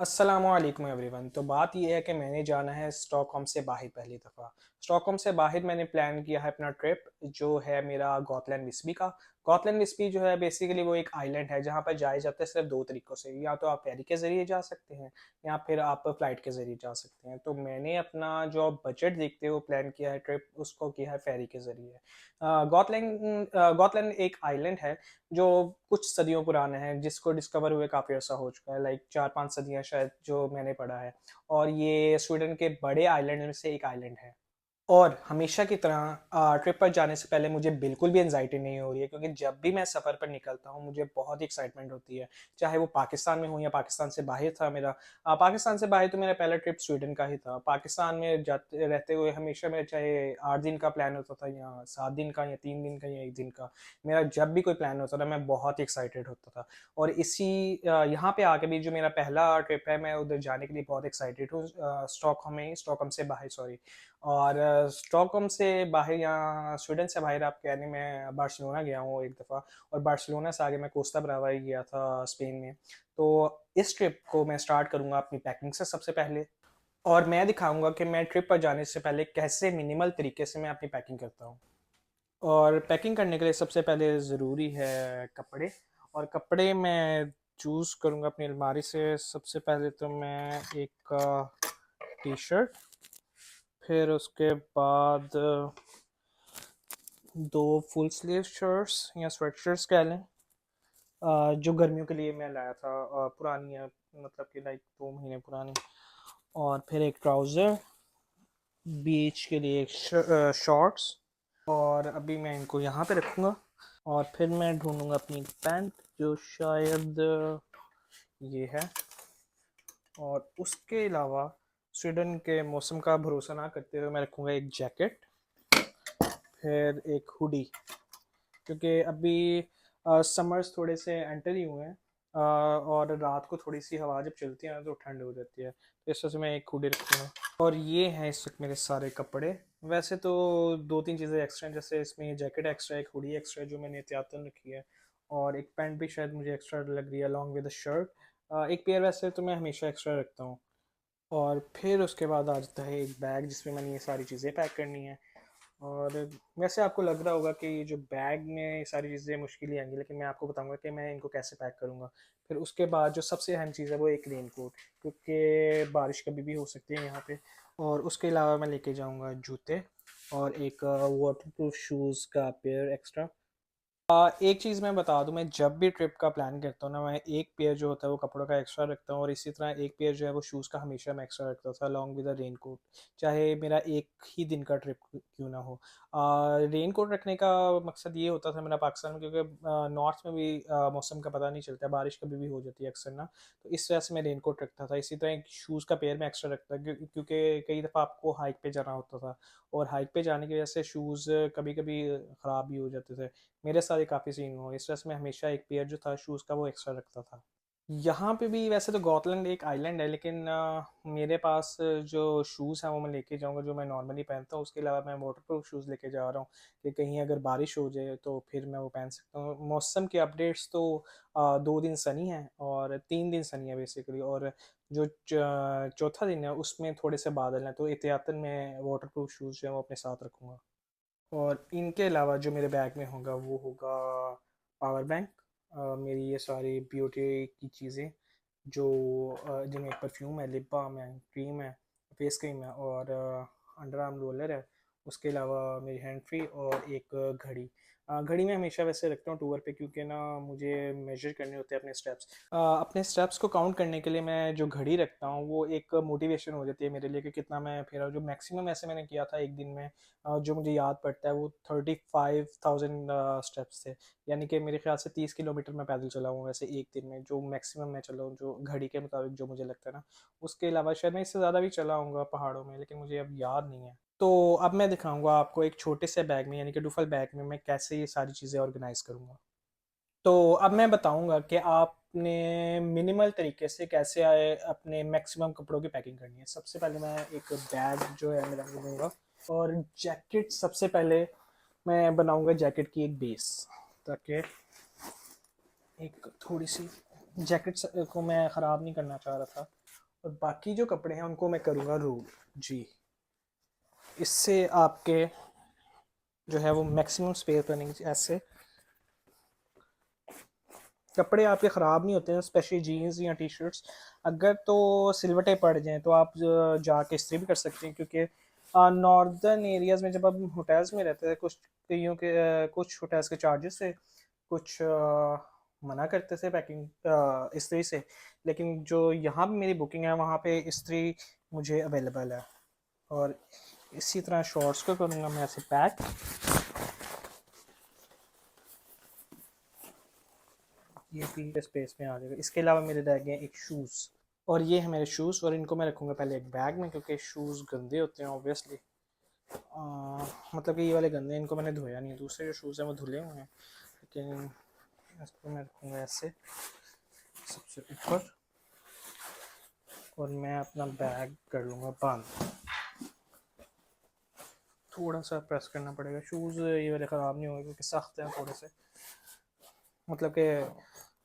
अस्सलामुअलैकुम एवरीवन। तो बात ये है कि मैंने जाना है स्टॉकहोम से बाहर पहली दफ़ा। स्टॉकहोम से बाहर मैंने प्लान किया है अपना ट्रिप, जो है मेरा गॉथलैंड विस्बी का। गॉथलैंड विस्बी जो है बेसिकली वो एक आइलैंड है जहाँ पर जाया जाता है सिर्फ दो तरीक़ों से, या तो आप फेरी के ज़रिए जा सकते हैं या फिर आप फ़्लाइट के ज़रिए जा सकते हैं। तो मैंने अपना जो बजट देखते हुए प्लान किया है ट्रिप, उसको किया है फेरी के ज़रिए। गॉथलैंड एक आइलैंड है जो कुछ सदियों पुराना है, जिसको डिस्कवर हुए काफ़ी अर्सा हो चुका है, लाइक 4-5 सदियाँ शायद, जो मैंने पढ़ा है। और ये स्वीडन के बड़े आइलैंड में से एक आइलैंड है। और हमेशा की तरह ट्रिप पर जाने से पहले मुझे बिल्कुल भी एंग्जायटी नहीं हो रही है, क्योंकि जब भी मैं सफ़र पर निकलता हूँ मुझे बहुत ही एक्साइटमेंट होती है। चाहे वो पाकिस्तान में हो या पाकिस्तान से बाहर था मेरा। पाकिस्तान से बाहर तो मेरा पहला ट्रिप स्वीडन का ही था। पाकिस्तान में जाते रहते हुए हमेशा मेरा चाहे 8 दिन का प्लान होता था या 7 दिन का या 3 दिन का या 1 दिन का। मेरा जब भी कोई प्लान होता था मैं बहुत ही एक्साइटेड होता था। और यहाँ पे आके भी जो मेरा पहला ट्रिप है, मैं उधर जाने के लिए बहुत एक्साइटेड हूँ। स्टॉकहोम से बाहर, सॉरी। और स्टॉकहोम से बाहर या स्वीडन से बाहर आप कहने, मैं बार्सिलोना गया हूँ एक दफ़ा। और बार्सिलोना से आगे मैं कोस्टा ब्रावा ही गया था स्पेन में। तो इस ट्रिप को मैं स्टार्ट करूँगा अपनी पैकिंग से सबसे पहले। और मैं दिखाऊंगा कि मैं ट्रिप पर जाने से पहले कैसे मिनिमल तरीके से मैं अपनी पैकिंग करता हूँ। और पैकिंग करने के लिए सबसे पहले ज़रूरी है कपड़े। और कपड़े मैं चूज़ करूँगा अपनी अलमारी से। सबसे पहले तो मैं एक टी शर्ट, फिर उसके बाद दो फुल स्लीव शर्ट्स या स्वेट शर्ट्स कह लें, जो गर्मियों के लिए मैं लाया था, पुरानी है, मतलब कि लाइक 2 महीने पुरानी। और फिर एक ट्राउज़र, बीच के लिए एक शॉर्ट्स। और अभी मैं इनको यहाँ पे रखूँगा। और फिर मैं ढूंढूंगा अपनी पैंट, जो शायद ये है। और उसके अलावा स्वीडन के मौसम का भरोसा ना करते हुए मैं रखूँगा एक जैकेट, फिर एक हुडी, क्योंकि अभी समर्स थोड़े से एंटर ही हुए हैं। और रात को थोड़ी सी हवा जब चलती है ना तो ठंड हो जाती है, तो इस वजह से मैं एक हुडी रखूँगा। और ये हैं इस वक्त मेरे सारे कपड़े। वैसे तो 2-3 चीज़ें एक्स्ट्रा हैं, जैसे इसमें ये जैकेट एक्स्ट्रा है, एक हुडी एक्स्ट्रा है जो मैंने एहतियातन रखी है। और एक पैंट भी शायद मुझे एक्स्ट्रा लग रही है अलॉन्ग विद द शर्ट। एक पेयर वैसे तो मैं हमेशा एक्स्ट्रा रखता हूँ। और फिर उसके बाद आ जाता है एक बैग, जिसमें मैंने ये सारी चीज़ें पैक करनी है। और वैसे आपको लग रहा होगा कि ये जो बैग में ये सारी चीज़ें मुश्किल ही आएंगी, लेकिन मैं आपको बताऊंगा कि मैं इनको कैसे पैक करूंगा। फिर उसके बाद जो सबसे अहम चीज़ है वो एक रेन कोट, क्योंकि बारिश कभी भी हो सकती है यहाँ पे। और उसके अलावा मैं लेके जाऊंगा जूते और एक वाटर प्रूफ शूज़ का पेयर एक्स्ट्रा। एक चीज़ मैं बता दूं, मैं जब भी ट्रिप का प्लान करता हूँ ना, मैं एक पेयर जो होता है वो कपड़ों का एक्स्ट्रा रखता हूँ, और इसी तरह एक पेयर जो है वो शूज़ का हमेशा मैं एक्स्ट्रा रखता था along with a raincoat, चाहे मेरा एक ही दिन का ट्रिप क्यों ना हो। रेन कोट रखने का मकसद ये होता था मेरा पाकिस्तान में, क्योंकि नॉर्थ में भी मौसम का पता नहीं चलता, बारिश कभी भी हो जाती है अक्सर ना। तो इस वजह से मैं रेन कोट रखता था। इसी तरह एक शूज़ का पेयर में एक्स्ट्रा रखता था, क्योंकि कई दफ़ा आपको हाइक पे जाना होता था, और हाइक पे जाने की वजह से शूज़ कभी कभी ख़राब भी हो जाते थे। मेरे साथ ये काफ़ी सीन हुआ, इस वजह से मैं हमेशा एक पेयर जो था शूज़ का वो एक्स्ट्रा रखता था। यहाँ पे भी वैसे तो गॉटलैंड एक आइलैंड है, लेकिन मेरे पास जो शूज़ हैं वो मैं लेके जाऊँगा जो मैं नॉर्मली पहनता हूँ। उसके अलावा मैं वाटरप्रूफ शूज़ लेके जा रहा हूँ, कि कहीं अगर बारिश हो जाए तो फिर मैं वो पहन सकता हूँ। मौसम के अपडेट्स तो 2 दिन सनी है और 3 दिन सनी है बेसिकली, और जो चौथा दिन है उसमें थोड़े से बादल हैं, तो एहतियातन मैं वाटरप्रूफ शूज़ जो है वो अपने साथ रखूँगा। और इनके अलावा जो मेरे बैग में होगा वो होगा पावर बैंक, मेरी ये सारी ब्यूटी की चीज़ें, जो जिनमें परफ्यूम है, लिप बाम है, क्रीम है, फेस क्रीम है, और अंडर आर्म रोलर है। उसके अलावा मेरी हैंड फ्री और एक घड़ी। घड़ी मैं हमेशा वैसे रखता हूँ टूर पे, क्योंकि ना मुझे मेजर करने होते हैं अपने स्टेप्स। अपने स्टेप्स को काउंट करने के लिए मैं जो घड़ी रखता हूँ वो एक मोटिवेशन हो जाती है मेरे लिए, कि कितना मैं फिर जो मैक्सिमम ऐसे मैंने किया था एक दिन में, जो मुझे याद पड़ता है वो 35,000 स्टेप्स थे। यानी कि मेरे ख्याल से 30 किलोमीटर मैं पैदल चला हूँ वैसे एक दिन में, जो मैक्सिमम मैं चला हूँ जो घड़ी के मुताबिक जो मुझे लगता है ना। उसके अलावा शायद मैं इससे ज़्यादा भी चला हूँगा पहाड़ों में, लेकिन मुझे अब याद नहीं है। तो अब मैं दिखाऊंगा आपको एक छोटे से बैग में, यानी कि डुफल बैग में मैं कैसे ये सारी चीज़ें ऑर्गेनाइज करूँगा। तो अब मैं बताऊंगा कि आपने मिनिमल तरीके से कैसे आए अपने मैक्सिमम कपड़ों की पैकिंग करनी है। सबसे पहले मैं एक बैग जो है मेरा लूँगा, और जैकेट सबसे पहले मैं बनाऊंगा जैकेट की एक बेस, ताकि एक थोड़ी सी जैकेट्स को मैं ख़राब नहीं करना चाह रहा था, और बाकी जो कपड़े हैं उनको मैं करूँगा रोल जी। इससे आपके जो है वो मैक्सिमम स्पेस बनेगी। ऐसे कपड़े आपके ख़राब नहीं होते हैं, स्पेशली जीन्स या टी शर्ट्स। अगर तो सिलवटें पड़ जाएं तो आप जाके इस्त्री भी कर सकते हैं, क्योंकि नॉर्दर्न एरियाज़ में जब आप होटल्स में रहते थे, कुछ होटल्स के चार्जेस थे, कुछ मना करते थे पैकिंग इस्त्री से। लेकिन जो यहाँ पे मेरी बुकिंग है वहाँ पे इस्त्री मुझे अवेलेबल है। और इसी तरह शॉर्ट्स को करूँगा मैं ऐसे पैक। ये भी स्पेस में आ जाएगा। इसके अलावा मेरे रह गए एक शूज़, और ये है मेरे शूज़, और इनको मैं रखूँगा पहले एक बैग में, क्योंकि शूज़ गंदे होते हैं ऑब्वियसली। मतलब कि ये वाले गंदे हैं, इनको मैंने धोया नहीं है। दूसरे जो शूज़ हैं वो धुले हुए हैं, लेकिन इसको मैं रखूँगा ऐसे सबसे ऊपर, और मैं अपना बैग कर लूँगा बंद। थोड़ा सा प्रेस करना पड़ेगा। शूज़ ये वाले ख़राब नहीं होंगे क्योंकि सख्त हैं थोड़े से, मतलब कि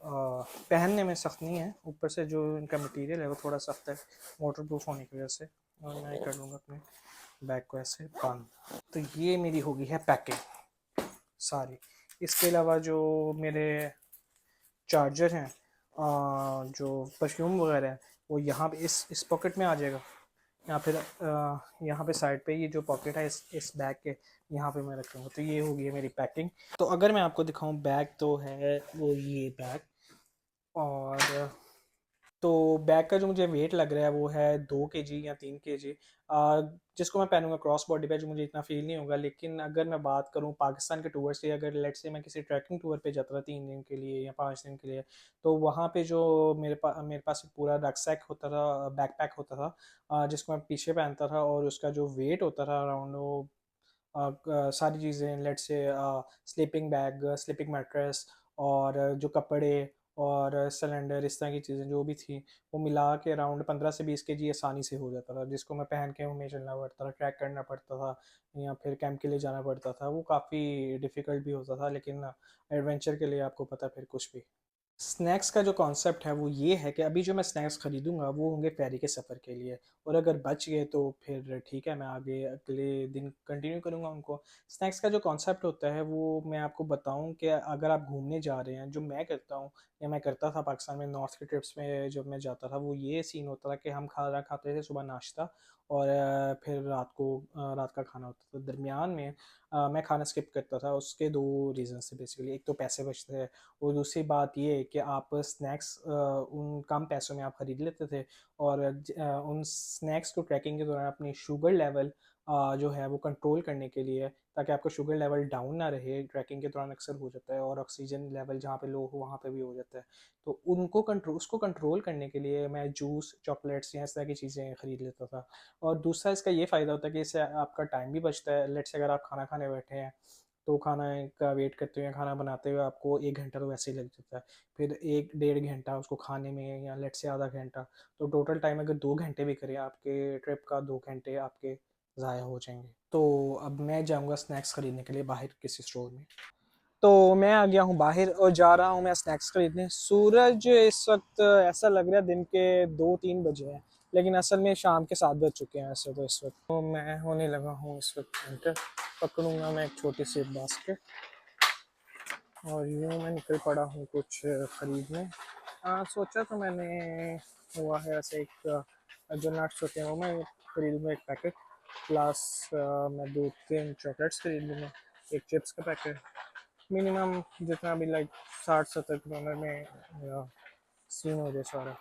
पहनने में सख्त नहीं है, ऊपर से जो इनका मटेरियल है वो थोड़ा सख्त है वाटर प्रूफ होने की वजह से। और मैं कर लूँगा अपने बैग को ऐसे बंद। तो ये मेरी होगी है पैकिंग सारी। इसके अलावा जो मेरे चार्जर हैं, जो परफ्यूम वगैरह है, वो यहाँ पे इस पॉकेट में आ जाएगा, या फिर यहाँ पे साइड पे ये जो पॉकेट है इस बैग के, यहाँ पे मैं रखूँगा। तो ये होगी है मेरी पैकिंग। तो अगर मैं आपको दिखाऊं, बैग तो है वो ये बैग। और तो बैग का जो मुझे वेट लग रहा है वो है 2 kg या 3 kg, जिसको मैं पहनूंगा क्रॉस बॉडी पे, जो मुझे इतना फील नहीं होगा। लेकिन अगर मैं बात करूं पाकिस्तान के टूर से, अगर लेट से मैं किसी ट्रैकिंग टूर पे जाता था 3 दिन के लिए या 5 दिन के लिए, तो वहाँ पे जो मेरे पास एक पूरा रक्सैक होता था, बैकपैक होता था, जिसको मैं पीछे पहनता था, और उसका जो वेट होता था अराउंड वो सारी चीज़ें, लेट से स्लीपिंग बैग, स्लीपिंग मैट्रेस, और जो कपड़े और सिलेंडर, इस तरह की चीज़ें जो भी थी, वो मिला के अराउंड 15 से 20 kg आसानी से हो जाता था, जिसको मैं पहन के हमें चलना पड़ता था, ट्रैक करना पड़ता था, या फिर कैंप के लिए जाना पड़ता था। वो काफ़ी डिफ़िकल्ट भी होता था, लेकिन एडवेंचर के लिए आपको पता फिर कुछ भी। स्नैक्स का जो कॉन्सेप्ट है वो ये है कि अभी जो मैं स्नैक्स ख़रीदूंगा वो होंगे फेरी के सफ़र के लिए, और अगर बच गए तो फिर ठीक है, मैं आगे अगले दिन कंटिन्यू करूंगा उनको। स्नैक्स का जो कॉन्सेप्ट होता है वो मैं आपको बताऊं कि अगर आप घूमने जा रहे हैं, जो मैं करता हूँ या मैं करता था पाकिस्तान में नॉर्थ के ट्रिप्स में जब मैं जाता था, वो ये सीन होता था कि हम खाना खाते थे सुबह नाश्ता, और फिर रात का खाना होता था। दरमियान में मैं खाना स्किप करता था। उसके दो रीज़न थे बेसिकली, एक तो पैसे बचते थे, और दूसरी बात ये है कि आप स्नैक्स उन कम पैसों में आप ख़रीद लेते थे, और उन स्नैक्स को ट्रैकिंग के दौरान अपनी शुगर लेवल जो है वो कंट्रोल करने के लिए, ताकि आपका शुगर लेवल डाउन ना रहे। ट्रैकिंग के दौरान अक्सर हो जाता है, और ऑक्सीजन लेवल जहाँ पे लो हो वहाँ पे भी हो जाता है। तो उसको कंट्रोल करने के लिए मैं जूस, चॉकलेट्स या इस तरह की चीज़ें ख़रीद लेता था। और दूसरा इसका ये फ़ायदा होता है कि इससे आपका टाइम भी बचता है। लेट्स से अगर आप खाना खाने बैठे हैं, तो खाना का वेट करते हुए, खाना बनाते हुए आपको 1 घंटा तो वैसे ही लग जाता है, फिर 1 डेढ़ घंटा उसको खाने में, या लेट से आधा घंटा, तो टोटल टाइम अगर 2 घंटे भी करें आपके ट्रिप का, 2 घंटे आपके ज़ाया हो जाएंगे। तो अब मैं जाऊंगा स्नैक्स खरीदने के लिए बाहर किसी स्टोर में। तो मैं आ गया हूँ बाहर और जा रहा हूँ मैं स्नैक्स खरीदने। सूरज इस वक्त ऐसा लग रहा है दिन के 2-3 बजे हैं, लेकिन असल में शाम के 7 बज चुके हैं ऐसे तो। इस वक्त तो मैं होने लगा हूँ इस वक्त एंटर। पकड़ूंगा मैं एक छोटी सी बास्केट, और यूँ मैं निकल पड़ा हूँ कुछ ख़रीदने। सोचा तो मैंने हुआ है ऐसे एक जो नट्स होते हैं वो मैं ख़रीदूँगा एक पैकेट, प्लस मैं 2-3 चॉकलेट्स खरीद लूँगा, एक चिप्स का पैकेट, मिनिमम जितना भी लाइक 60-70 में सीन हो जाए सारा।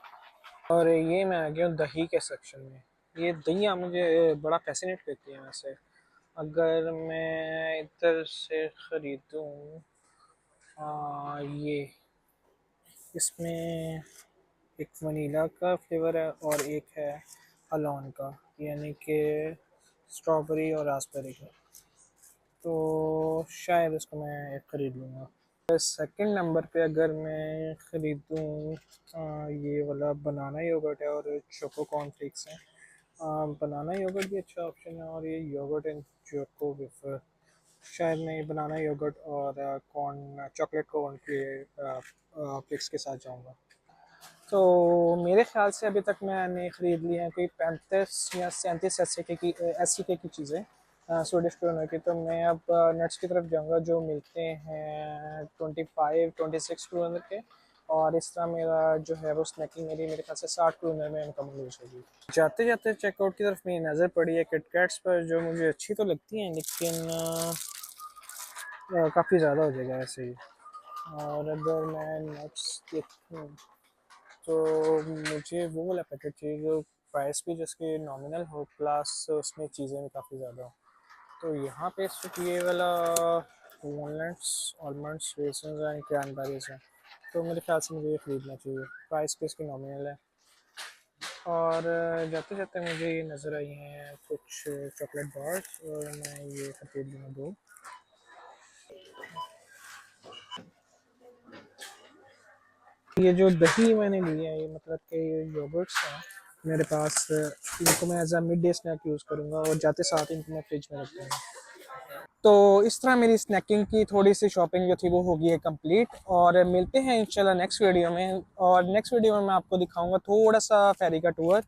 और ये मैं आ गया हूँ दही के सेक्शन में। ये दहियाँ मुझे बड़ा फैसिनेट करती हैं वैसे। अगर मैं इधर से ख़रीदूँ, ये इसमें एक वनीला का फ्लेवर है और एक है अलोन का, यानी कि स्ट्रॉबेरी और रास्पबेरी का। तो शायद इसको मैं एक ख़रीद लूँगा। सेकंड नंबर पे अगर मैं ख़रीदूँ, ये वाला बनाना योगर्ट है और चोको कॉर्नफ्लेक्स हैं। बनाना योगर्ट भी अच्छा ऑप्शन है, और ये योगर्ट एंड चोको वेफर। शायद मैं ये बनाना योगर्ट और कॉर्न चॉकलेट कॉर्न के फ्लेक्स के साथ जाऊँगा। तो मेरे ख्याल से अभी तक मैंने ख़रीद ली हैं कोई 35 या 37 एस सी के की चीज़ें स्वीडिश क्रोनर की। तो मैं अब नट्स की तरफ जाऊंगा जो मिलते हैं 25-26 क्रोनर के। और इस तरह मेरा जो है वो स्नैकिंग मेरे ख्याल से 60 क्रोनर में मुकम्मल हो जाएगी। जाते जाते चेकआउट की तरफ मेरी नज़र पड़ी है किटकैट्स पर, जो मुझे अच्छी तो लगती हैं लेकिन काफ़ी ज़्यादा हो जाएगा ऐसे ही। और अगर मैं नट्स देखूँ तो मुझे वो वाला पैकेट चाहिए जो प्राइस भी जिसके नॉमिनल हो प्लस उसमें चीज़ें भी काफ़ी ज़्यादा हो। तो यहाँ पे सिर्फ ये वाला वॉलनट्स, आलमंड्स, रेसिन्स एंड क्रैनबेरीज हैं। तो मेरे ख्याल से मुझे ये ख़रीदना चाहिए, प्राइस भी इसकी नॉमिनल है। और जाते जाते मुझे ये नज़र आई हैं कुछ चॉकलेट बार्स और मैं ये खरीद लूँगा 2। ये जो दही मैंने ली है ये मतलब कि ये योगर्ट्स हैं मेरे पास, इनको मैं as a midday snack use करूँगा और जाते साथ इनको मैं फ्रिज में रख दूँगा। तो इस तरह मेरी स्नैकिंग की थोड़ी सी शॉपिंग जो थी वो होगी है कंप्लीट। और मिलते हैं इंशाल्लाह नेक्स्ट वीडियो में। और नेक्स्ट वीडियो में मैं आपको दिखाऊंगा थोड़ा सा फेरी का टूर।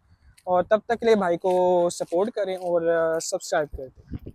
और तब तक के लिए भाई को सपोर्ट करें और सब्सक्राइब करें।